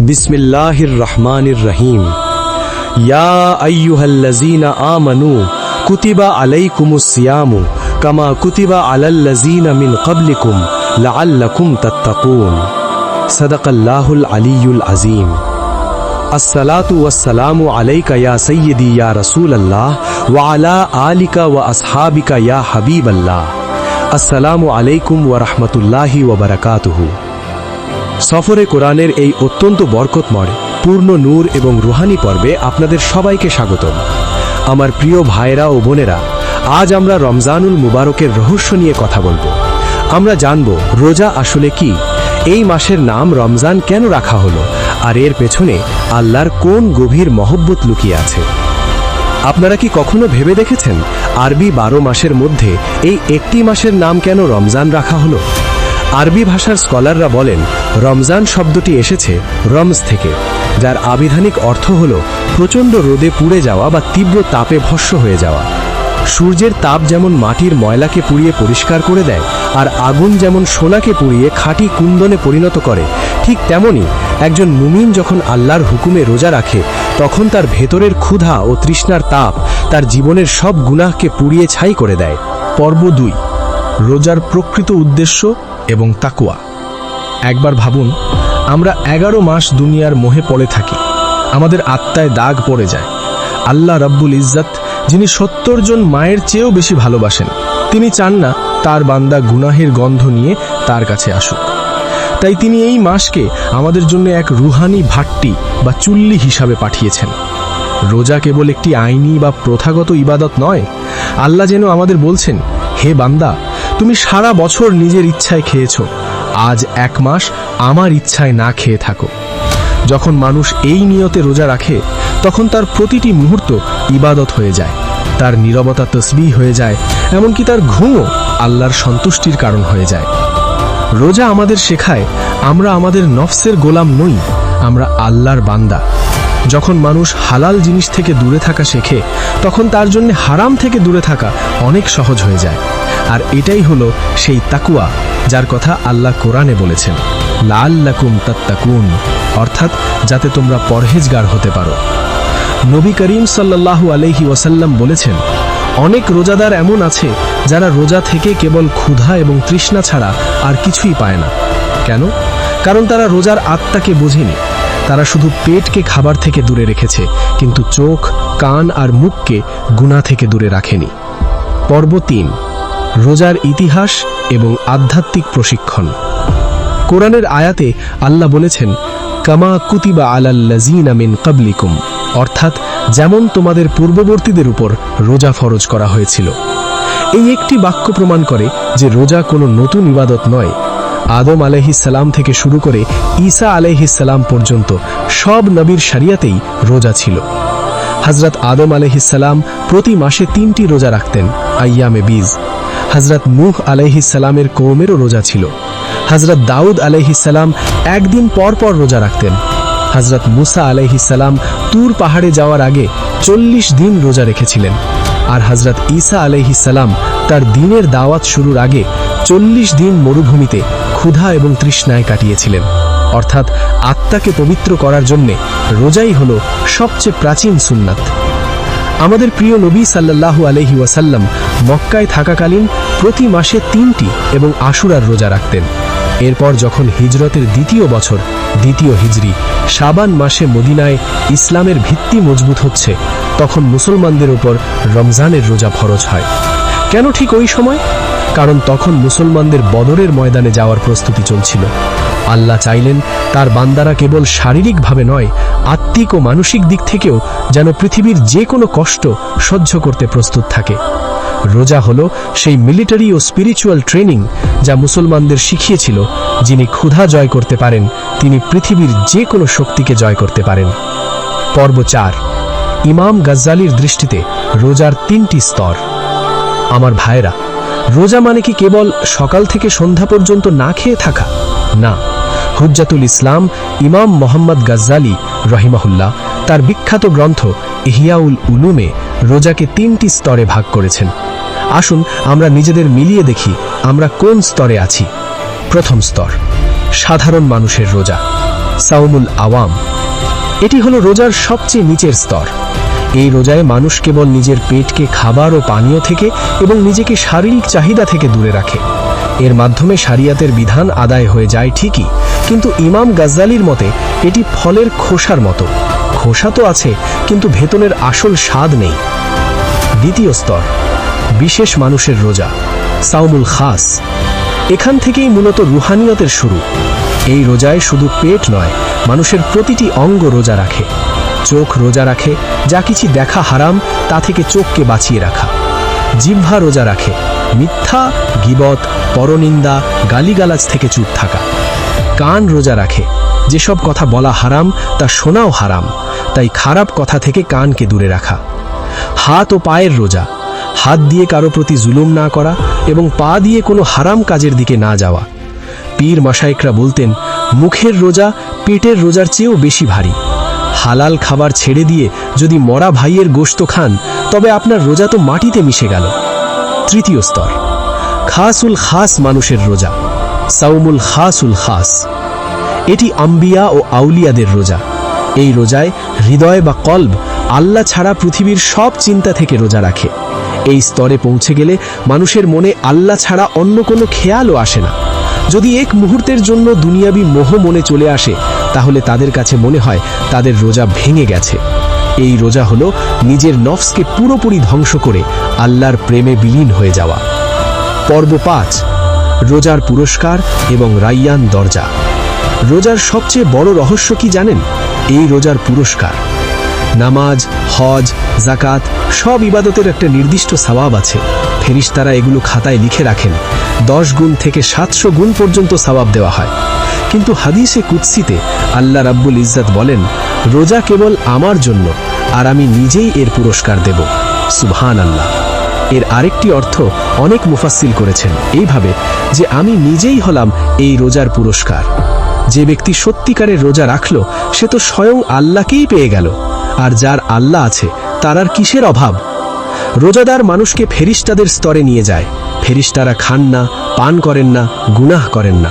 बिस्मिल्लाहिर रहमानिर रहीम। या अय्युहल्लज़ीना आमनू कुतिबा अलैकुमुस्सियामु कमा कुतिबा अलल्लज़ीना मिन क़ब्लिकुम लअल्लकुम तत्तक़ून। सदक़ल्लाहुल अलीयुल अज़ीम। अस्सलातु वस्सलामु अलैका या सय्यदी या रसूलल्लाह व अला आलिका व अस्हाबिका या हबीबल्लाह। अस्सलामु अलैकुम व रहमतुल्लाहि व बाराकातुहु। সফরে কোরআনের এই অত্যন্ত বরকতময় পূর্ণ নূর এবং রুহানি পর্বে আপনাদের সবাইকে স্বাগতম। আমার প্রিয় ভাইরা ও বোনেরা, আজ আমরা রমজানুল মুবারকের রহস্য নিয়ে কথা বলবো। আমরা জানব রোজা আসলে কি, এই মাসের নাম রমজান কেন রাখা হলো, আর এর পেছনে আল্লাহর কোন গভীর মহব্বত লুকিয়ে আছে। আপনারা কি কখনো ভেবে দেখেছেন আরবি 12 মাসের মধ্যে এই একটি মাসের নাম কেন রমজান রাখা হলো? আরবি ভাষার স্কলাররা বলেন রমজান শব্দটি এসেছে রমজ থেকে, যার আবিধানিক অর্থ হল প্রচণ্ড রোদে পুড়ে যাওয়া বা তীব্র তাপে ভস্ম হয়ে যাওয়া। সূর্যের তাপ যেমন মাটির ময়লাকে পুড়িয়ে পরিষ্কার করে দেয়, আর আগুন যেমন সোনাকে পুড়িয়ে খাঁটি কুন্দনে পরিণত করে, ঠিক তেমনি একজন মুমিন যখন আল্লাহর হুকুমে রোজা রাখে, তখন তার ভেতরের ক্ষুধা ও তৃষ্ণার তাপ তার জীবনের সব গুনাহকে পুড়িয়ে ছাই করে দেয়। পর্ব 2, রোজার প্রকৃত উদ্দেশ্য এবং তাকওয়া। একবার ভাবুন, আমরা 11 মাস দুনিয়ার মোহে পড়ে থাকি, আমাদের আত্মায় দাগ পড়ে যায়। আল্লাহ রাব্বুল ইজ্জত, যিনি 70 জন মায়ের চেয়েও বেশি ভালোবাসেন, তিনি চান না তার বান্দা গুনাহের গন্ধ নিয়ে তার কাছে আসুক। তাই তিনি এই মাসকে আমাদের জন্য এক রুহানি ভাট্টি বা চুল্লি হিসাবে পাঠিয়েছেন। রোজা কেবল একটি আইনি বা প্রথাগত ইবাদত নয়। আল্লাহ যেন আমাদের বলছেন, হে বান্দা, তুমি সারা বছর নিজের ইচ্ছায় খেয়েছ, আজ 1 মাস আমার ইচ্ছায় না খেয়ে থাকো। যখন মানুষ এই নিয়তে রোজা রাখে, তখন তার প্রতিটি মুহূর্ত ইবাদত হয়ে যায়, তার নীরবতা তসবিহ হয়ে যায়, এমনকি তার ঘুমও আল্লাহর সন্তুষ্টির কারণ হয়ে যায়। রোজা আমাদের শেখায় আমরা আমাদের নফসের গোলাম নই, আমরা আল্লাহর বান্দা। যখন মানুষ হালাল জিনিস থেকে দূরে থাকা শেখে, তখন তার জন্য হারাম থেকে দূরে থাকা অনেক সহজ হয়ে যায়। আর এটাই হলো সেই তাকওয়া, যার কথা আল্লাহ কোরআনে বলেছেন, লাআল্লাকুম তাত্তাকুন, অর্থাৎ যাতে তোমরা পরহেজগার হতে পারো। নবী করিম সাল্লাল্লাহু আলাইহি ওয়াসাল্লাম বলেছেন, অনেক রোজাদার এমন আছে যারা রোজা থেকে কেবল ক্ষুধা এবং তৃষ্ণা ছাড়া আর কিছুই পায় না। কেন? কারণ তারা রোজার আত্মাকে বোঝেনি। তারা শুধু পেটকে খাবার থেকে দূরে রেখেছে, কিন্তু চোখ, কান আর মুখকে গুনাহ থেকে দূরে রাখেনি। পর্ব 3, রোজার ইতিহাস এবং আধ্যাত্মিক প্রশিক্ষণ। কোরআনের আয়াতে আল্লাহ বলেছেন, কামা কুতিবা আলাল্লাযীনা মিন ক্বাবলিকুম, অর্থাৎ যেমন তোমাদের পূর্ববর্তীদের উপর রোজা ফরজ করা হয়েছিল। এই একটি বাক্য প্রমাণ করে যে রোজা কোনো নতুন ইবাদত নয়। আদম আলাইহিস সালাম থেকে শুরু করে ঈসা আলাইহিস সালাম পর্যন্ত সব নবীর শরিয়াতেই রোজা ছিল। হযরত আদম আলাইহিস সালাম প্রতি মাসে 3টি রোজা রাখতেন, আইয়ামে বীজ। হযরত নূহ আলাইহিস সালামের কওমেরও রোজা ছিল। হযরত দাউদ আলাইহিস সালাম একদিন পর পর রোজা রাখতেন। হযরত মুসা আলাইহিস সালাম তুর পাহাড়ে যাওয়ার আগে 40 দিন রোজা রেখেছিলেন। আর হযরত ঈসা আলাইহিস সালাম তার দ্বীনের দাওয়াত শুরুর আগে 40 দিন মরুভূমিতে ক্ষুধা এবং তৃষ্ণায় কাটিয়েছিলেন। অর্থাৎ আত্মাকে পবিত্র করার জন্য রোজাই হলো সবচেয়ে প্রাচীন সুন্নাত। আমাদের প্রিয় নবী সাল্লাল্লাহু আলাইহি ওয়াসাল্লাম মক্কায় থাকাকালীন প্রতি মাসে 3টি এবং আশুরার রোজা রাখতেন। এরপর যখন হিজরতের 2য় বছর, 2য় হিজরি, শাবান মাসে মদিনায় ইসলামের ভিত্তি মজবুত হচ্ছে, তখন মুসলমানদের উপর রমজানের রোজা ফরজ হয়। কেন ঠিক ওই সময়? কারণ তখন মুসলমানদের বদরের ময়দানে যাওয়ার প্রস্তুতি চলছিল। আল্লাহ চাইলেন তার বান্দারা কেবল শারীরিকভাবে নয়, আত্মিক ও মানসিক দিক থেকেও যেন পৃথিবীর যে কোনো কষ্ট সহ্য করতে প্রস্তুত থাকে। রোজা হলো সেই মিলিটারি ও স্পিরিচুয়াল ট্রেনিং যা মুসলমানদের শিখিয়েছিল, যিনি ক্ষুধা জয় করতে পারেন, তিনি পৃথিবীর যে কোনো শক্তিকে জয় করতে পারেন। পর্ব 4, ইমাম গাজ্জালির দৃষ্টিতে রোজার 3টি স্তর। আমার ভাইরা, রোজা মানে কি কেবল সকাল থেকে সন্ধ্যা পর্যন্ত না খেয়ে থাকা? না। হুজ্জাতুল ইসলাম ইমাম মোহাম্মদ গাজ্জালি রহিমাহুল্লাহ তার বিখ্যাত গ্রন্থ ইহইয়াউল উলুমে রোজাকে 3টি স্তরে ভাগ করেছেন। আসুন আমরা নিজেদের মিলিয়ে দেখি আমরা কোন স্তরে আছি। প্রথম স্তর, সাধারণ মানুষের রোজা। সাওমুল আওয়াম। এটি হলো রোজার সবচেয়ে নিচের স্তর। এই রোজায় মানুষ কেবল নিজের পেটকে খাবার ও পানীয় থেকে এবং নিজেকে শারীরিক চাহিদা থেকে দূরে রাখে। এর মাধ্যমে শরিয়তের বিধান আদায় হয়ে যায় ঠিকই, কিন্তু ইমাম গাজ্জালির মতে এটি ফলের খোসার মতো। খোসা তো আছে, কিন্তু ভেতরের আসল স্বাদ নেই। দ্বিতীয় স্তর, বিশেষ মানুষের রোজা, সাওমুল খাস। এখান থেকেই মূলত রুহানিয়তের শুরু। এই রোজায় শুধু পেট নয়, মানুষের প্রতিটি অঙ্গ রোজা রাখে। চোখ রোজা রাখে, যা কিছু দেখা হারাম তা থেকে চোখকে বাঁচিয়ে রাখা। জিহ্বা রোজা রাখে, মিথ্যা, গীবত, পরনিন্দা, গালিগালাজ থেকে চুপ থাকা। কান রোজা রাখে, যেসব কথা বলা হারাম তা শোনাও হারাম, তাই খারাপ কথা থেকে কানকে দূরে রাখা। হাত ও পায়ের রোজা, হাত দিয়ে কারো প্রতি জুলুম না করা এবং পা দিয়ে কোনো হারাম কাজের দিকে না যাওয়া। পীর মাশায়েখরা বলতেন, মুখের রোজা পেটের রোজার চেয়েও বেশি ভারী। হালাল খাবার ছেড়ে দিয়ে যদি মরা ভাইয়ের গোশত খান, তবে আপনার রোজা তো মাটিতে মিশে গেল। তৃতীয় স্তর, খাসুল খাস মানুষের রোজা, সাওমুল খাসুল খাস। এটি আম্বিয়া ও আউলিয়াদের রোজা। এই রোজায় হৃদয় বা কলব আল্লাহ ছাড়া পৃথিবীর সব চিন্তা থেকে রোজা রাখে। এই স্তরে পৌঁছে গেলে মানুষের মনে আল্লাহ ছাড়া অন্য কোনো খেয়ালও আসে না। যদি এক মুহূর্তের জন্য দুনিয়াবি মোহ মনে চলে আসে, তাহলে তাদের কাছে মনে হয় তাদের রোজা ভেঙে গেছে। এই রোজা হলো নিজের নফসকে পুরোপুরি ধ্বংস করে আল্লাহর প্রেমে বিলীন হয়ে যাওয়া। পর্ব 5, রোজার পুরস্কার এবং রায়্যান দরজা। রোজার সবচেয়ে বড় রহস্য কি জানেন? এই রোজার পুরস্কার। নামাজ, হজ, জাকাত সব ইবাদতের একটা নির্দিষ্ট সওয়াব আছে। ফেরেশতারা এগুলো খাতায় লিখে রাখেন। 10 গুণ থেকে 700 গুণ পর্যন্ত সওয়াব দেওয়া হয়। কিন্তু হাদিসে কুদসিতে আল্লাহ রাব্বুল ইজ্জত বলেন, রোজা কেবল আমার জন্য, আর আমি নিজেই এর পুরস্কার দেব। সুবহানাল্লাহ। এর আরেকটি অর্থ অনেক মুফাসসির করেছেন এইভাবে, যে আমি নিজেই হলাম এই রোজার পুরস্কার। যে ব্যক্তি সত্যিকারের রোজা রাখল, সে তো স্বয়ং আল্লাহকেই পেয়ে গেল। আর যার আল্লাহ আছে, তার আর কিসের অভাব? রোজাদার মানুষকে ফেরেশতাদের স্তরে নিয়ে যায়। ফেরেশতারা খান না, পান করেন না, গুনাহ করেন না।